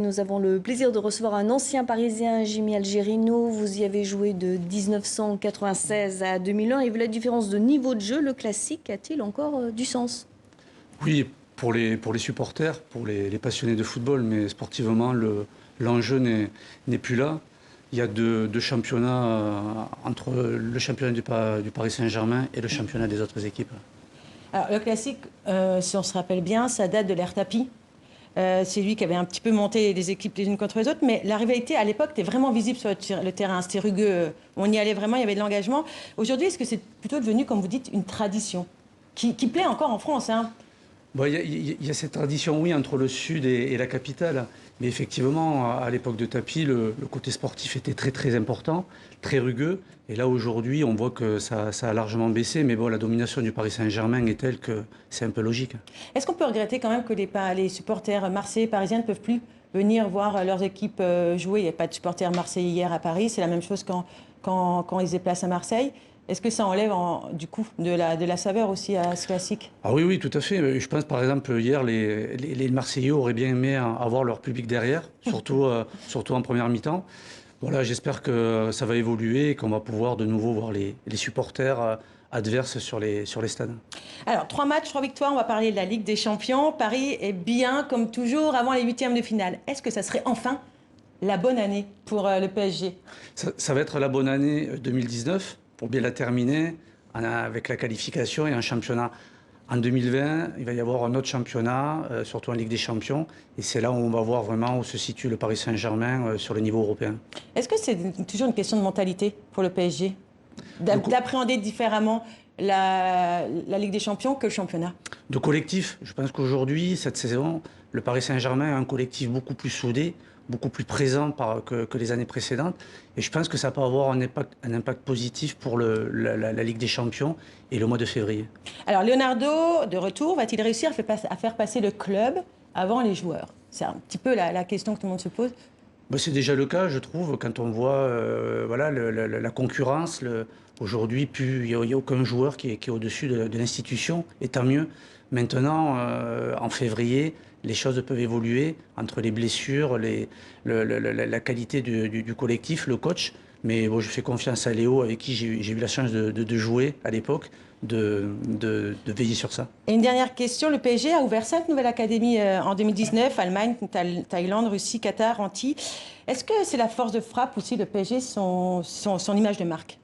Nous avons le plaisir de recevoir un ancien Parisien, Jimmy Algerino. Vous y avez joué de 1996 à 2001. Et vu la différence de niveau de jeu, le classique a-t-il encore du sens? Oui, pour les supporters, pour les passionnés de football, mais sportivement, l'enjeu n'est plus là. Il y a deux championnats entre le championnat du Paris Saint-Germain et le championnat des autres équipes. Alors, le classique, si on se rappelle bien, ça date de l'ère Tapi. C'est lui qui avait un petit peu monté les équipes les unes contre les autres, mais la rivalité à l'époque était vraiment visible sur le terrain. C'était rugueux, on y allait vraiment, il y avait de l'engagement. Aujourd'hui, est-ce que c'est plutôt devenu, comme vous dites, une tradition qui plaît encore en France, hein? Bon, il y a cette tradition, oui, entre le sud et la capitale. Mais effectivement, à l'époque de Tapi, le côté sportif était très très important, très rugueux. Et là, aujourd'hui, on voit que ça a largement baissé. Mais bon, la domination du Paris Saint-Germain est telle que c'est un peu logique. Est-ce qu'on peut regretter quand même que les supporters marseillais et parisiens ne peuvent plus venir voir leurs équipes jouer? Il n'y a pas de supporters marseillais hier à Paris. C'est la même chose quand ils se déplacent à Marseille. Est-ce que ça enlève du coup de la saveur aussi à ce classique? Ah oui, oui, tout à fait. Je pense par exemple hier, les Marseillais auraient bien aimé avoir leur public derrière, surtout en première mi-temps. Voilà, j'espère que ça va évoluer et qu'on va pouvoir de nouveau voir les supporters adverses sur les stades. Alors, 3 matchs, 3 victoires. On va parler de la Ligue des Champions. Paris est bien, comme toujours, avant les huitièmes de finale. Est-ce que ça serait enfin la bonne année pour le PSG? Ça va être la bonne année 2019. Pour bien la terminer avec la qualification et un championnat. En 2020, il va y avoir un autre championnat, surtout en Ligue des Champions. Et c'est là où on va voir vraiment où se situe le Paris Saint-Germain sur le niveau européen. Est-ce que c'est toujours une question de mentalité pour le PSG? D'appréhender différemment la Ligue des Champions que le championnat? De collectif. Je pense qu'aujourd'hui, cette saison, le Paris Saint-Germain a un collectif beaucoup plus soudé, beaucoup plus présent que les années précédentes. Et je pense que ça peut avoir un impact positif pour la Ligue des Champions et le mois de février. Alors, Leonardo, de retour, va-t-il réussir à faire passer le club avant les joueurs? C'est un petit peu la question que tout le monde se pose. Ben, c'est déjà le cas, je trouve, quand on voit voilà, la concurrence. Aujourd'hui, il n'y a aucun joueur qui est au-dessus de l'institution, et tant mieux. Maintenant, en février, les choses peuvent évoluer entre les blessures, la qualité du collectif, le coach. Mais bon, je fais confiance à Léo, avec qui j'ai eu la chance de jouer à l'époque, de veiller sur ça. Et une dernière question, le PSG a ouvert 5 nouvelles académies en 2019, Allemagne, Thaïlande, Russie, Qatar, Antilles. Est-ce que c'est la force de frappe aussi, le PSG, son image de marque?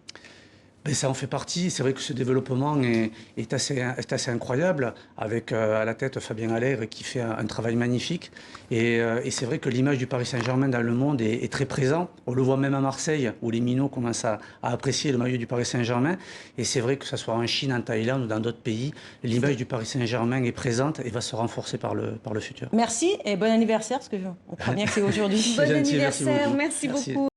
Ben, ça en fait partie. C'est vrai que ce développement est assez incroyable, avec à la tête Fabien Haller qui fait un travail magnifique. Et c'est vrai que l'image du Paris Saint-Germain dans le monde est très présente. On le voit même à Marseille, où les minots commencent à apprécier le maillot du Paris Saint-Germain. Et c'est vrai que ce soit en Chine, en Thaïlande ou dans d'autres pays, l'image du Paris Saint-Germain est présente et va se renforcer par le futur. Merci et bon anniversaire, parce qu'on croit bien que c'est aujourd'hui. Bon anniversaire, merci beaucoup.